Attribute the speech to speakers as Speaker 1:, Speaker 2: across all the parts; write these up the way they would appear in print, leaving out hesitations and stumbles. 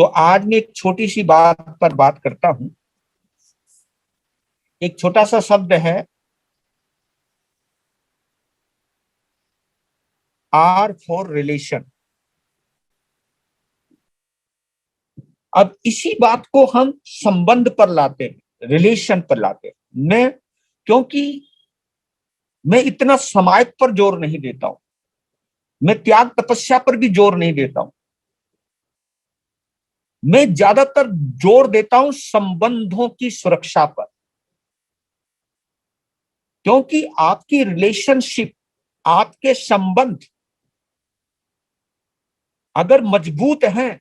Speaker 1: तो आज मैं एक छोटी सी बात पर बात करता हूं। एक छोटा सा शब्द है आर फॉर रिलेशन। अब इसी बात को हम संबंध पर लाते हैं, रिलेशन पर लाते हैं। क्योंकि मैं इतना समाज पर जोर नहीं देता हूं, मैं त्याग तपस्या पर भी जोर नहीं देता हूं। मैं ज्यादातर जोर देता हूं संबंधों की सुरक्षा पर। क्योंकि आपकी रिलेशनशिप, आपके संबंध अगर मजबूत हैं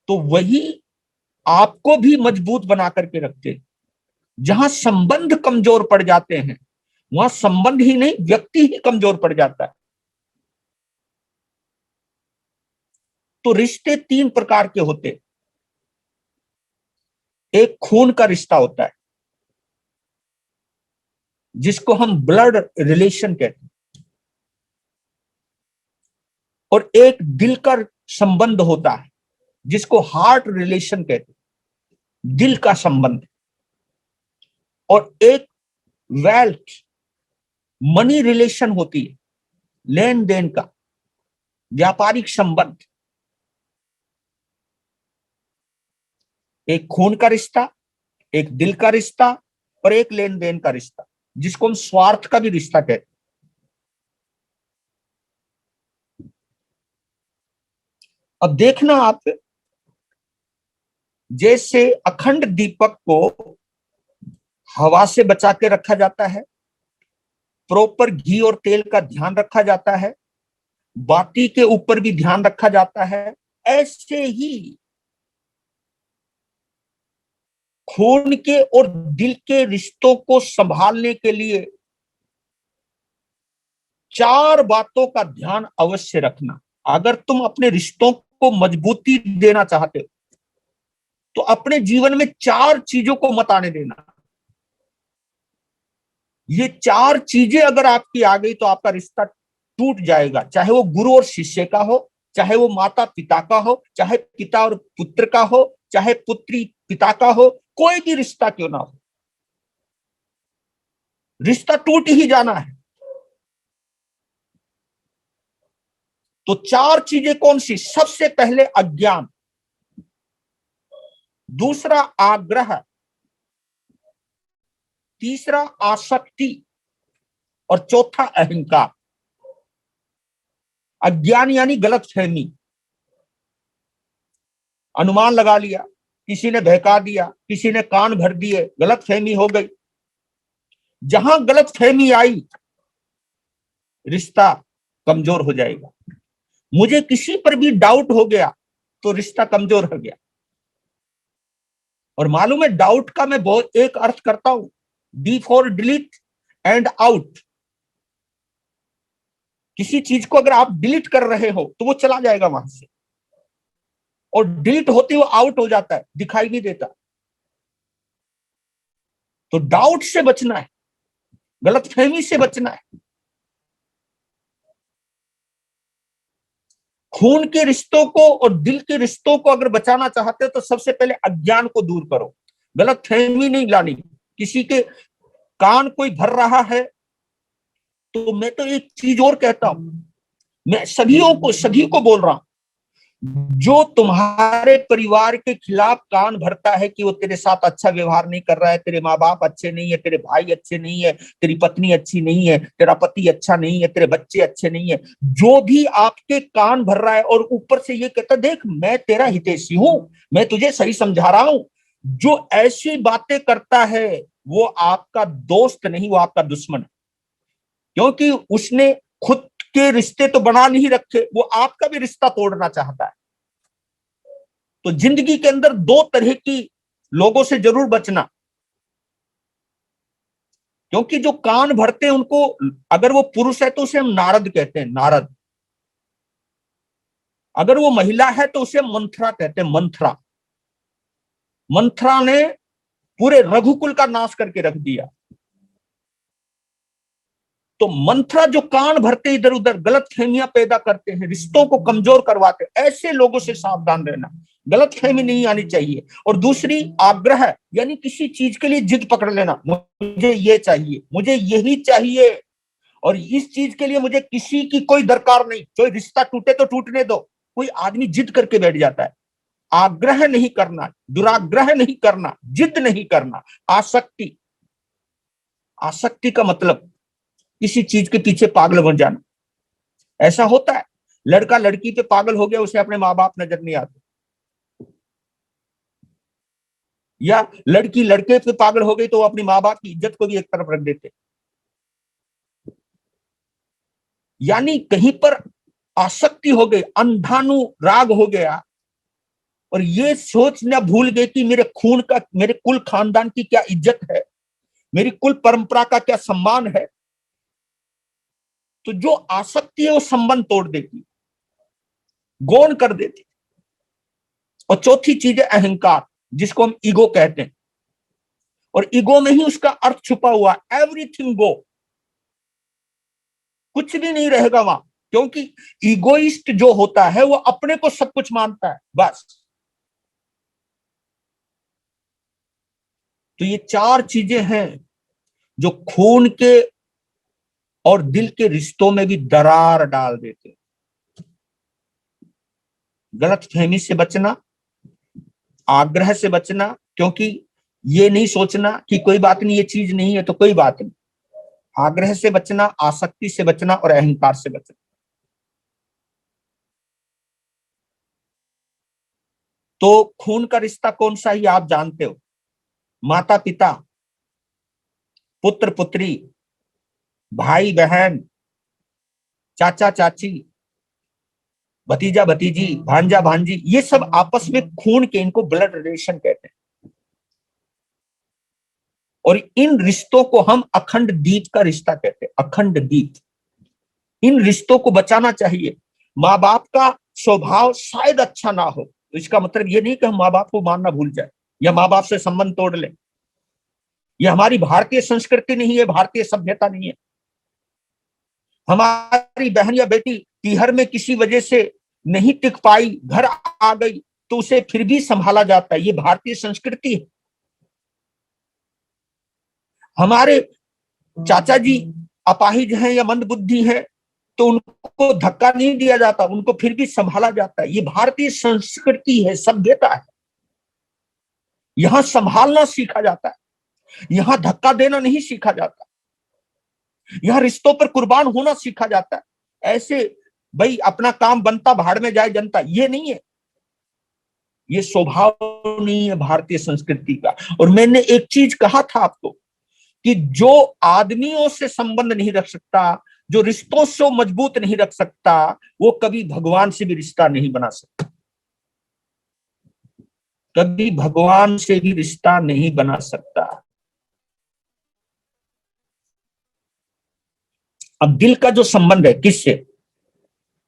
Speaker 1: तो वही आपको भी मजबूत बना करके रखते हैं। जहां संबंध कमजोर पड़ जाते हैं वहां संबंध ही नहीं, व्यक्ति ही कमजोर पड़ जाता है। तो रिश्ते तीन प्रकार के होते हैं। एक खून का रिश्ता होता है जिसको हम ब्लड रिलेशन कहते हैं, और एक दिल का संबंध होता है जिसको हार्ट रिलेशन कहते हैं, दिल का संबंध। और एक वेल्थ मनी रिलेशन होती है, लेन देन का व्यापारिक संबंध। एक खून का रिश्ता, एक दिल का रिश्ता और एक लेन देन का रिश्ता जिसको हम स्वार्थ का भी रिश्ता कहते हैं। अब देखना आप, जैसे अखंड दीपक को हवा से बचा के रखा जाता है, प्रॉपर घी और तेल का ध्यान रखा जाता है, बाती के ऊपर भी ध्यान रखा जाता है, ऐसे ही खून के और दिल के रिश्तों को संभालने के लिए चार बातों का ध्यान अवश्य रखना। अगर तुम अपने रिश्तों को मजबूती देना चाहते हो तो अपने जीवन में चार चीजों को मत आने देना। ये चार चीजें अगर आपकी आ गई तो आपका रिश्ता टूट जाएगा। चाहे वो गुरु और शिष्य का हो, चाहे वो माता पिता का हो, चाहे पिता और पुत्र का हो, चाहे पुत्री पिता का हो, कोई भी रिश्ता क्यों ना हो, रिश्ता टूट ही जाना है। तो चार चीजें कौन सी? सबसे पहले अज्ञान, दूसरा आग्रह, तीसरा आसक्ति और चौथा अहंकार। अज्ञान यानी गलतफहमी, अनुमान लगा लिया, किसी ने बहका दिया, किसी ने कान भर दिए, गलतफहमी हो गई। जहां गलतफहमी आई रिश्ता कमजोर हो जाएगा। मुझे किसी पर भी डाउट हो गया तो रिश्ता कमजोर हो गया। और मालूम है डाउट का मैं बहुत एक अर्थ करता हूं, D for delete and out. किसी चीज को अगर आप डिलीट कर रहे हो तो वो चला जाएगा वहां से, और डिलीट होते हुए आउट हो जाता है, दिखाई नहीं देता। तो डाउट से बचना है, गलतफहमी से बचना है। खून के रिश्तों को और दिल के रिश्तों को अगर बचाना चाहते हो तो सबसे पहले अज्ञान को दूर करो, गलतफहमी नहीं लानी। किसी के कान कोई भर रहा है तो मैं तो एक चीज और कहता हूं, मैं सभी को बोल रहा हूं, जो तुम्हारे परिवार के खिलाफ कान भरता है कि वो तेरे साथ अच्छा व्यवहार नहीं कर रहा है, तेरे माँ बाप अच्छे नहीं है, तेरे भाई अच्छे नहीं है, तेरी पत्नी अच्छी नहीं है, तेरा पति अच्छा नहीं है, तेरे बच्चे अच्छे नहीं है, जो भी आपके कान भर रहा है और ऊपर से ये कहता देख मैं तेरा हितैषी हूं, मैं तुझे सही समझा रहा हूं, जो ऐसी बातें करता है वो आपका दोस्त नहीं, वो आपका दुश्मन है। क्योंकि उसने खुद के रिश्ते तो बना नहीं रखे, वो आपका भी रिश्ता तोड़ना चाहता है। तो जिंदगी के अंदर दो तरह की लोगों से जरूर बचना। क्योंकि जो कान भरते हैं उनको, अगर वो पुरुष है तो उसे हम नारद कहते हैं, नारद। अगर वो महिला है तो उसे मंथरा कहते हैं, मंथरा। मंथरा ने पूरे रघुकुल का नाश करके रख दिया। तो मंत्रा जो कान भरते इधर उधर गलत फहमियां पैदा करते हैं, रिश्तों को कमजोर करवाते हैं, ऐसे लोगों से सावधान रहना, गलत फहमी नहीं आनी चाहिए। और दूसरी आग्रह, यानी किसी चीज के लिए जिद पकड़ लेना, मुझे ये चाहिए, मुझे यही चाहिए, और इस चीज के लिए मुझे किसी की कोई दरकार नहीं, जो रिश्ता टूटे तो टूटने दो। कोई आदमी जिद करके बैठ जाता है। आग्रह नहीं करना, दुराग्रह नहीं करना, जिद नहीं करना, आसक्ति। आसक्ति का मतलब किसी चीज के पीछे पागल बन जाना। ऐसा होता है, लड़का लड़की पे पागल हो गया, उसे अपने माँ बाप नजर नहीं आते, या लड़की लड़के पे पागल हो गई तो वो अपनी माँ बाप की इज्जत को भी एक तरफ रख देते। यानी कहीं पर आसक्ति हो गई, अंधानुराग हो गया, और ये सोचना भूल गए कि मेरे खून का, मेरे कुल खानदान की क्या इज्जत है, मेरी कुल परंपरा का क्या सम्मान है। तो जो आसक्ति है वो संबंध तोड़ देती, गौण कर देती। और चौथी चीज है अहंकार, जिसको हम ईगो कहते हैं। और ईगो में ही उसका अर्थ छुपा हुआ, एवरीथिंग गो, कुछ भी नहीं रहेगा वहां, क्योंकि ईगोइस्ट जो होता है वो अपने को सब कुछ मानता है, बस। तो ये चार चीजें हैं जो खून के और दिल के रिश्तों में भी दरार डाल देते। गलत फहमी से बचना, आग्रह से बचना, क्योंकि ये नहीं सोचना कि कोई बात नहीं, ये चीज नहीं है तो कोई बात नहीं। आग्रह से बचना, आसक्ति से बचना और अहंकार से बचना। तो खून का रिश्ता कौन सा ही आप जानते हो, माता पिता, पुत्र पुत्री, भाई बहन, चाचा चाची, भतीजा भतीजी, भांजा भांजी, ये सब आपस में खून के, इनको ब्लड रिलेशन कहते हैं। और इन रिश्तों को हम अखंड दीप का रिश्ता कहते हैं, अखंड दीप। इन रिश्तों को बचाना चाहिए। माँ बाप का स्वभाव शायद अच्छा ना हो, तो इसका मतलब ये नहीं कि हम माँ बाप को मानना भूल जाए या माँ बाप से संबंध तोड़ लें। यह हमारी भारतीय संस्कृति नहीं है, भारतीय सभ्यता नहीं है। हमारी बहन या बेटी तीहर में किसी वजह से नहीं टिक पाई, घर आ गई, तो उसे फिर भी संभाला जाता है, ये भारतीय संस्कृति है। हमारे चाचा जी अपाहिज हैं या मंदबुद्धि हैं, तो उनको धक्का नहीं दिया जाता, उनको फिर भी संभाला जाता है, ये भारतीय संस्कृति है, सभ्यता है। यहां संभालना सीखा जाता है, यहां धक्का देना नहीं सीखा जाता, यहां रिश्तों पर कुर्बान होना सीखा जाता है। ऐसे भाई अपना काम बनता भाड़ में जाए जनता, ये नहीं है, ये स्वभाव नहीं है भारतीय संस्कृति का। और मैंने एक चीज कहा था आपको कि जो आदमियों से संबंध नहीं रख सकता, जो रिश्तों से मजबूत नहीं रख सकता, वो कभी भगवान से भी रिश्ता नहीं बना सकता, कभी भगवान से भी रिश्ता नहीं बना सकता। अब दिल का जो संबंध है किससे,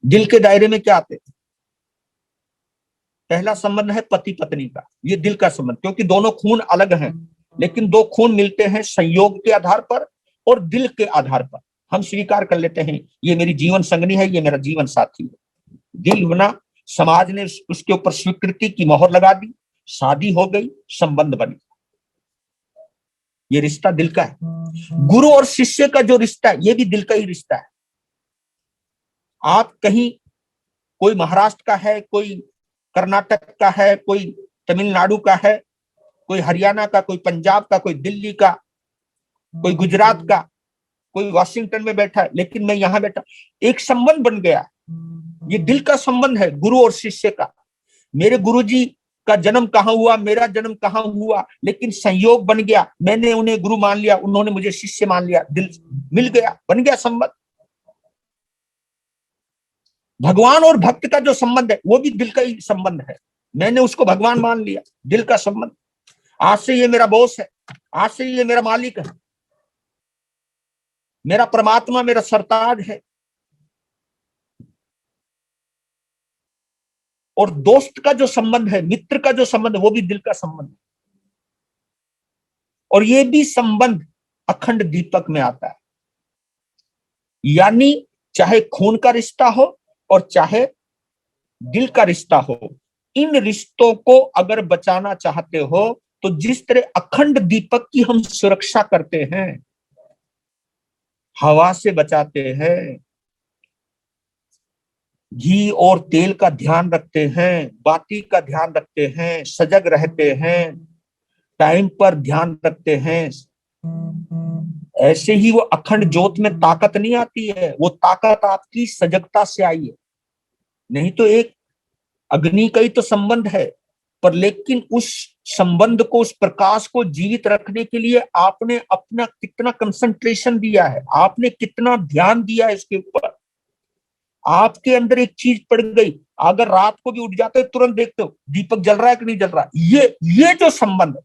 Speaker 1: दिल के दायरे में क्या आते हैं? पहला संबंध है पति पत्नी का, ये दिल का संबंध, क्योंकि दोनों खून अलग हैं, लेकिन दो खून मिलते हैं संयोग के आधार पर और दिल के आधार पर। हम स्वीकार कर लेते हैं ये मेरी जीवन संगनी है, ये मेरा जीवन साथी है। दिल बना, समाज ने उसके ऊपर स्वीकृति की मोहर लगा दी, शादी हो गई, संबंध बन गया, ये रिश्ता दिल का है। गुरु और शिष्य का जो रिश्ता है, ये भी दिल का ही रिश्ता है। आप कहीं, कोई महाराष्ट्र का है, कोई कर्नाटक का है, कोई तमिलनाडु का है, कोई हरियाणा का, कोई पंजाब का, कोई दिल्ली का, कोई गुजरात का, कोई वॉशिंगटन में बैठा है, लेकिन मैं यहां बैठा, एक संबंध बन गया। ये दिल का संबंध है गुरु और शिष्य का। मेरे गुरुजी का जन्म कहां हुआ, मेरा जन्म कहां हुआ, लेकिन संयोग बन गया, मैंने उन्हें गुरु मान लिया, उन्होंने मुझे शिष्य मान लिया, दिल मिल गया, बन गया संबंध। भगवान और भक्त का जो संबंध है वो भी दिल का ही संबंध है, मैंने उसको भगवान मान लिया, दिल का संबंध। आज से ये मेरा बॉस है, आज से ये मेरा मालिक है, मेरा परमात्मा, मेरा सरताज है। और दोस्त का जो संबंध है, मित्र का जो संबंध है, वो भी दिल का संबंध है। और ये भी संबंध अखंड दीपक में आता है। यानी चाहे खून का रिश्ता हो और चाहे दिल का रिश्ता हो, इन रिश्तों को अगर बचाना चाहते हो तो जिस तरह अखंड दीपक की हम सुरक्षा करते हैं, हवा से बचाते हैं, घी और तेल का ध्यान रखते हैं, बाती का ध्यान रखते हैं, सजग रहते हैं, टाइम पर ध्यान रखते हैं, ऐसे ही वो अखंड ज्योत में ताकत नहीं आती है, वो ताकत आपकी सजगता से आई है। नहीं तो एक अग्नि का ही तो संबंध है, पर लेकिन उस संबंध को, उस प्रकाश को जीवित रखने के लिए आपने अपना कितना कंसंट्रेशन दिया है, आपने कितना ध्यान दिया है इसके ऊपर। आपके अंदर एक चीज पड़ गई, अगर रात को भी उठ जाते हो तुरंत देखते हो दीपक जल रहा है कि नहीं जल रहा। ये जो संबंध है,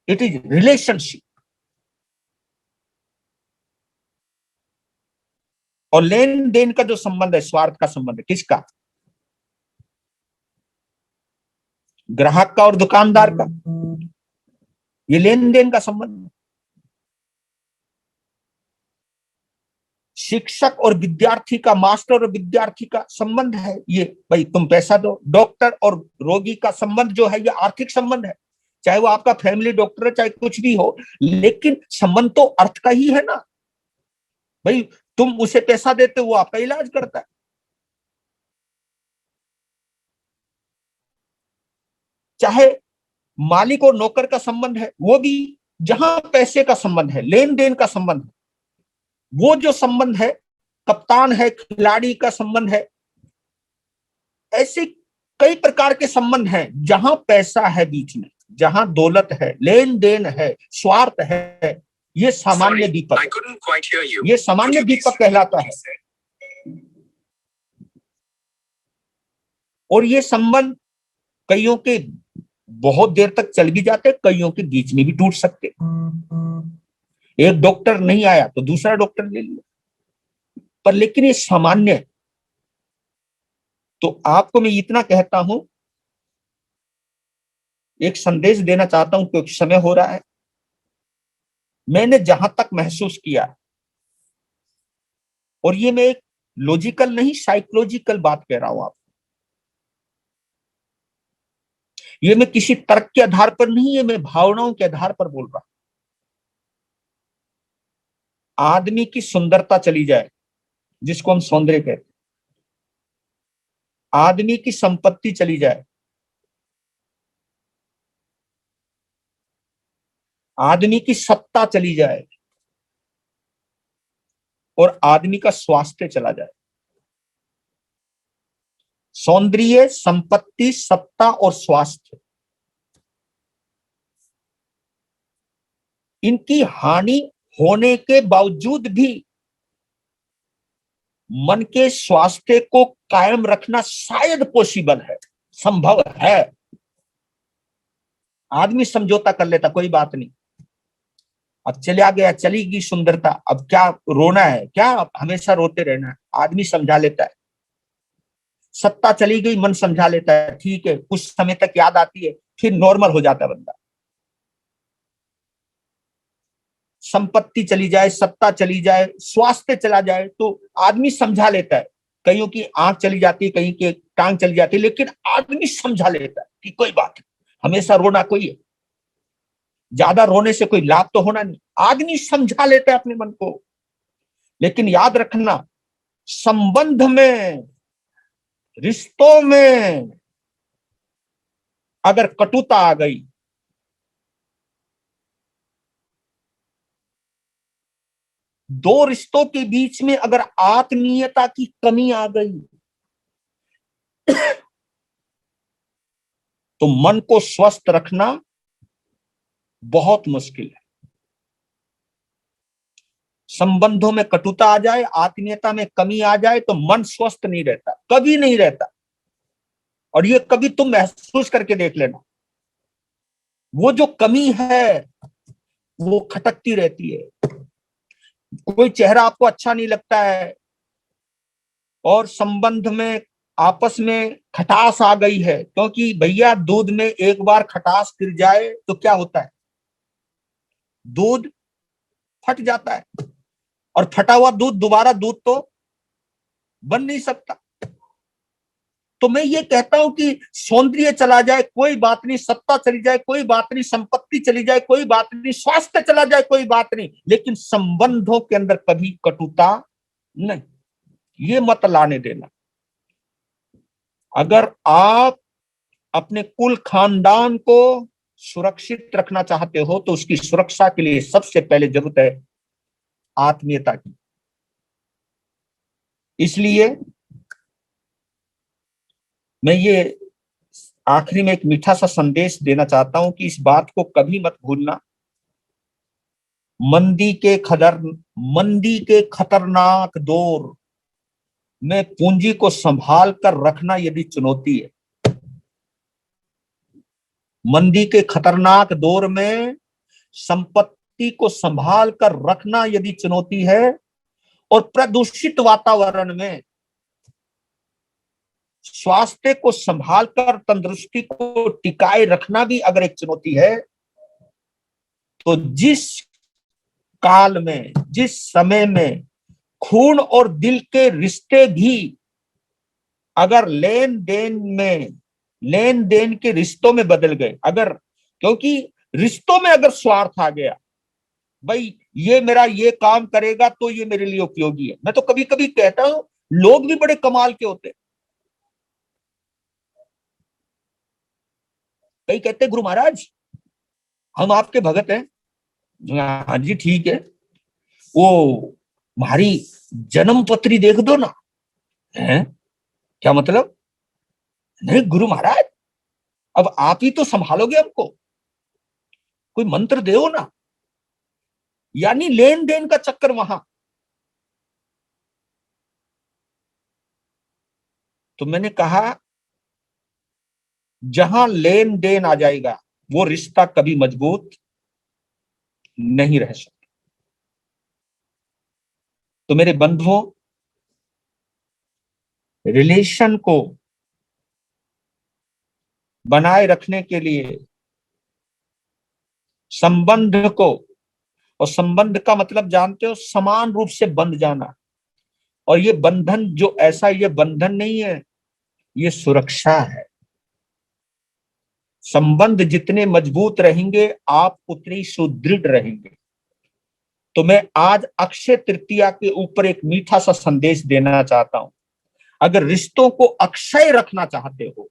Speaker 1: इट इज रिलेशनशिप। और लेन देन का जो संबंध है, स्वार्थ का संबंध है, किसका? ग्राहक का और दुकानदार का, ये लेन देन का संबंध है। शिक्षक और विद्यार्थी का, मास्टर और विद्यार्थी का संबंध है ये, भाई तुम पैसा दो। डॉक्टर और रोगी का संबंध जो है, ये आर्थिक संबंध है, चाहे वो आपका फैमिली डॉक्टर है, चाहे कुछ भी हो, लेकिन संबंध तो अर्थ का ही है ना। भाई तुम उसे पैसा देते हो, वो आपका इलाज करता है। चाहे मालिक और नौकर का संबंध है, वो भी जहां पैसे का संबंध है, लेन देन का संबंध है, वो जो संबंध है, कप्तान है, खिलाड़ी का संबंध है, ऐसे कई प्रकार के संबंध हैं। जहां पैसा है बीच में, जहां दौलत है, लेन देन है, स्वार्थ है, ये सामान्य दीपक, ये सामान्य दीपक कहलाता है। और ये संबंध कईयों के बहुत देर तक चल भी जाते, कईयों के बीच में भी टूट सकते। एक डॉक्टर नहीं आया तो दूसरा डॉक्टर ले लिया, पर लेकिन ये सामान्य है। तो आपको मैं इतना कहता हूं, एक संदेश देना चाहता हूं क्योंकि समय हो रहा है। मैंने जहां तक महसूस किया, और ये मैं एक लॉजिकल नहीं, साइकोलॉजिकल बात कह रहा हूं आपको, ये मैं किसी तर्क के आधार पर नहीं है, मैं भावनाओं के आधार पर बोल रहा हूं। आदमी की सुंदरता चली जाए, जिसको हम सौंदर्य कहते हैं, आदमी की संपत्ति चली जाए, आदमी की सत्ता चली जाए, और आदमी का स्वास्थ्य चला जाए, सौंदर्य, संपत्ति, सत्ता और स्वास्थ्य, इनकी हानि होने के बावजूद भी मन के स्वास्थ्य को कायम रखना शायद पॉसिबल है, संभव है। आदमी समझौता कर लेता, कोई बात नहीं, अब चला गया, चली गई सुंदरता, अब क्या रोना है, क्या हमेशा रोते रहना है, आदमी समझा लेता है। सत्ता चली गई, मन समझा लेता है, ठीक है, कुछ समय तक याद आती है, फिर नॉर्मल हो जाता है बंदा। संपत्ति चली जाए, सत्ता चली जाए, स्वास्थ्य चला जाए, तो आदमी समझा लेता है। कईयों की आंख चली जाती है, कहीं की टांग चली जाती है, लेकिन आदमी समझा लेता है कि कोई बात नहीं, हमेशा रोना कोई है, ज्यादा रोने से कोई लाभ तो होना नहीं, आदमी समझा लेता है अपने मन को। लेकिन याद रखना, संबंध में, रिश्तों में अगर कटुता आ गई, दो रिश्तों के बीच में अगर आत्मीयता की कमी आ गई, तो मन को स्वस्थ रखना बहुत मुश्किल है। संबंधों में कटुता आ जाए, आत्मीयता में कमी आ जाए, तो मन स्वस्थ नहीं रहता, कभी नहीं रहता। और ये कभी तुम महसूस करके देख लेना, वो जो कमी है वो खटकती रहती है। कोई चेहरा आपको अच्छा नहीं लगता है, और संबंध में, आपस में खटास आ गई है, क्योंकि भैया दूध में एक बार खटास गिर जाए तो क्या होता है, दूध फट जाता है। और फटा हुआ दूध दोबारा दूध तो बन नहीं सकता। तो मैं ये कहता हूं कि सौंदर्य चला जाए कोई बात नहीं, सत्ता चली जाए कोई बात नहीं, संपत्ति चली जाए कोई बात नहीं, स्वास्थ्य चला जाए कोई बात नहीं, लेकिन संबंधों के अंदर कभी कटुता नहीं, ये मत लाने देना। अगर आप अपने कुल खानदान को सुरक्षित रखना चाहते हो तो उसकी सुरक्षा के लिए सबसे पहले जरूरत है आत्मीयता की। इसलिए मैं ये आखिरी में एक मीठा सा संदेश देना चाहता हूं कि इस बात को कभी मत भूलना, मंदी के खतरनाक दौर में पूंजी को संभाल कर रखना यदि चुनौती है, मंदी के खतरनाक दौर में संपत्ति को संभाल कर रखना यदि चुनौती है, और प्रदूषित वातावरण में स्वास्थ्य को संभाल कर तंदुरुस्ती को टिकाए रखना भी अगर एक चुनौती है, तो जिस काल में, जिस समय में खून और दिल के रिश्ते भी अगर लेन देन के रिश्तों में बदल गए, अगर, क्योंकि रिश्तों में अगर स्वार्थ आ गया, भाई ये मेरा ये काम करेगा तो ये मेरे लिए उपयोगी है। मैं तो कभी कभी कहता हूं लोग भी बड़े कमाल के होते हैं। कई कहते गुरु महाराज हम आपके भगत हैं। हाँ जी ठीक है, वो हमारी जन्म पत्री देख दो ना। है क्या मतलब? नहीं गुरु महाराज अब आप ही तो संभालोगे हमको, कोई मंत्र दो ना। यानी लेन देन का चक्कर वहां। तो मैंने कहा जहां लेन देन आ जाएगा वो रिश्ता कभी मजबूत नहीं रह सकता। तो मेरे बंधुओं, रिलेशन को बनाए रखने के लिए संबंध को, और संबंध का मतलब जानते हो समान रूप से बंध जाना, और ये बंधन जो ऐसा, ये बंधन नहीं है, ये सुरक्षा है। संबंध जितने मजबूत रहेंगे आप उतने सुदृढ़ रहेंगे। तो मैं आज अक्षय तृतीया के ऊपर एक मीठा सा संदेश देना चाहता हूं। अगर रिश्तों को अक्षय रखना चाहते हो,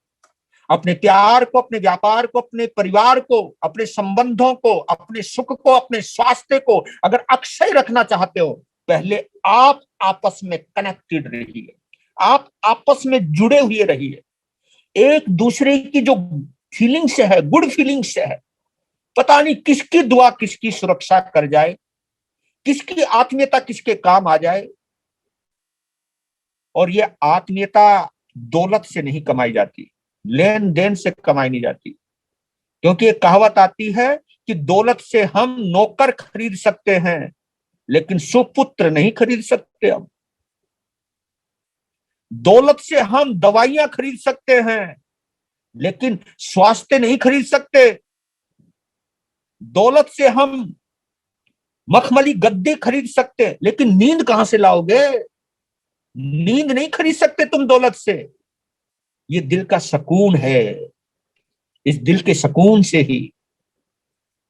Speaker 1: अपने प्यार को, अपने व्यापार को, अपने परिवार को, अपने संबंधों को, अपने सुख को, अपने स्वास्थ्य को अगर अक्षय रखना चाहते हो, पहले आप आपस में कनेक्टेड रहिए, आप आपस में जुड़े हुए रहिए। एक दूसरे की जो फीलिंग्स है, गुड फीलिंग्स है, पता नहीं किसकी दुआ किसकी सुरक्षा कर जाए, किसकी आत्मीयता किसके काम आ जाए। और ये आत्मीयता दौलत से नहीं कमाई जाती, लेन देन से कमाई नहीं जाती। क्योंकि एक कहावत आती है कि दौलत से हम नौकर खरीद सकते हैं लेकिन सुपुत्र नहीं खरीद सकते। हम दौलत से हम दवाइयां खरीद सकते हैं लेकिन स्वास्थ्य नहीं खरीद सकते। दौलत से हम मखमली गद्दे खरीद सकते हैं लेकिन नींद कहां से लाओगे? नींद नहीं खरीद सकते तुम दौलत से। ये दिल का सुकून है, इस दिल के सुकून से ही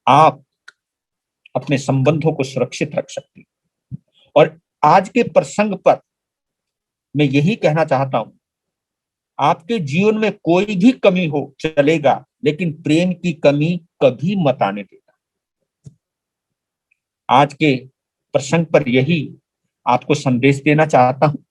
Speaker 1: आप अपने संबंधों को सुरक्षित रख सकते हैं। और आज के प्रसंग पर मैं यही कहना चाहता हूं, आपके जीवन में कोई भी कमी हो चलेगा लेकिन प्रेम की कमी कभी मत आने देना। आज के प्रसंग पर यही आपको संदेश देना चाहता हूं।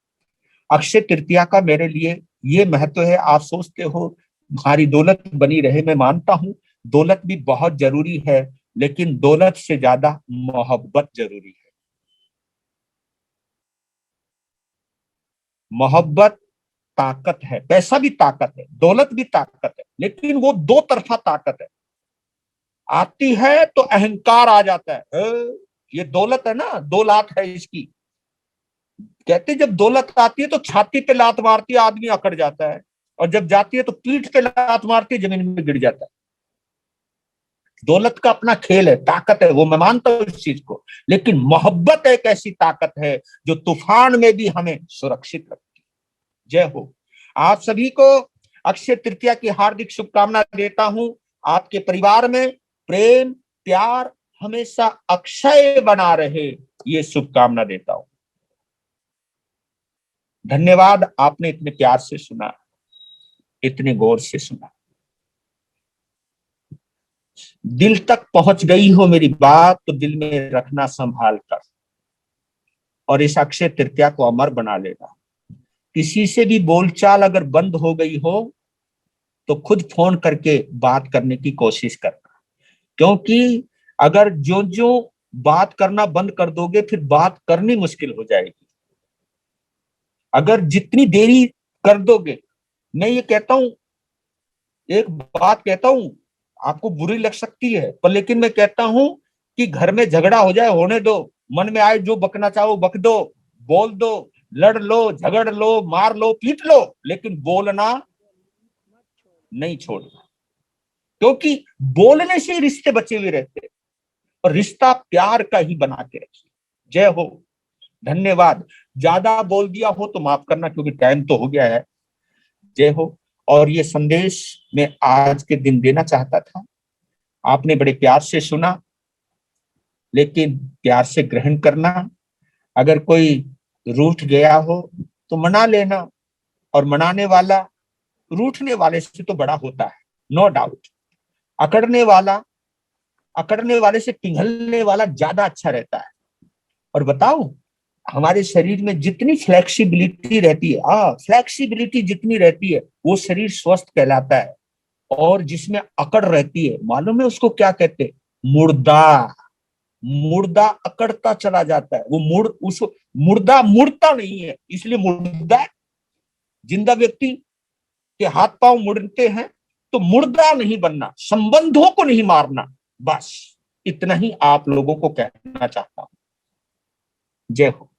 Speaker 1: अक्षय तृतीया का मेरे लिए ये महत्व है। आप सोचते हो भारी दौलत बनी रहे, मैं मानता हूं दौलत भी बहुत जरूरी है, लेकिन दौलत से ज्यादा मोहब्बत जरूरी है। मोहब्बत ताकत है, पैसा भी ताकत है, दौलत भी ताकत है, लेकिन वो दो तरफा ताकत है। आती है तो अहंकार आ जाता है, ये दौलत है ना, 2 लाख है इसकी। कहते जब दौलत आती है तो छाती पे लात मारती है, आदमी अकड़ जाता है, और जब जाती है तो पीठ पे लात मारती है, जमीन में गिर जाता है। दौलत का अपना खेल है, ताकत है, वो मैं मानता हूं इस चीज को, लेकिन मोहब्बत एक ऐसी ताकत है जो तूफान में भी हमें सुरक्षित रखती है। जय हो। आप सभी को अक्षय तृतीया की हार्दिक शुभकामना देता हूं। आपके परिवार में प्रेम प्यार हमेशा अक्षय बना रहे, ये शुभकामना देता हूं। धन्यवाद, आपने इतने प्यार से सुना, इतने गौर से सुना। दिल तक पहुंच गई हो मेरी बात तो दिल में रखना संभाल कर, और इस अक्षय तृतीया को अमर बना लेना। किसी से भी बोलचाल अगर बंद हो गई हो तो खुद फोन करके बात करने की कोशिश करना, क्योंकि अगर जो जो बात करना बंद कर दोगे फिर बात करनी मुश्किल हो जाएगी। अगर जितनी देरी कर दोगे, मैं ये कहता हूं, एक बात कहता हूं, आपको बुरी लग सकती है पर लेकिन मैं कहता हूं कि घर में झगड़ा हो जाए होने दो, मन में आए जो बकना चाहो बक दो, बोल दो, लड़ लो, झगड़ लो, मार लो, पीट लो, लेकिन बोलना नहीं छोड़ना, क्योंकि बोलने से रिश्ते बचे हुए रहते हैं और रिश्ता प्यार का ही बना के रखिए। जय हो, धन्यवाद। ज्यादा बोल दिया हो तो माफ करना क्योंकि टाइम तो हो गया है। जय हो। और ये संदेश मैं आज के दिन देना चाहता था, आपने बड़े प्यार से सुना, लेकिन प्यार से ग्रहण करना। अगर कोई रूठ गया हो तो मना लेना, और मनाने वाला रूठने वाले से तो बड़ा होता है, नो डाउट। अकड़ने वाले से पिघलने वाला ज्यादा अच्छा रहता है। और बताओ, हमारे शरीर में जितनी फ्लेक्सिबिलिटी रहती है, फ्लेक्सिबिलिटी जितनी रहती है वो शरीर स्वस्थ कहलाता है। और जिसमें अकड़ रहती है, मालूम है उसको क्या कहते हैं? मुर्दा। मुर्दा अकड़ता चला जाता है, वो उसको मुर्दा मुड़ता नहीं है, इसलिए मुर्दा है। जिंदा व्यक्ति के हाथ पांव मुड़ते हैं तो मुर्दा नहीं बनना, संबंधों को नहीं मारना, बस इतना ही आप लोगों को कहना चाहता हूं। जय हो।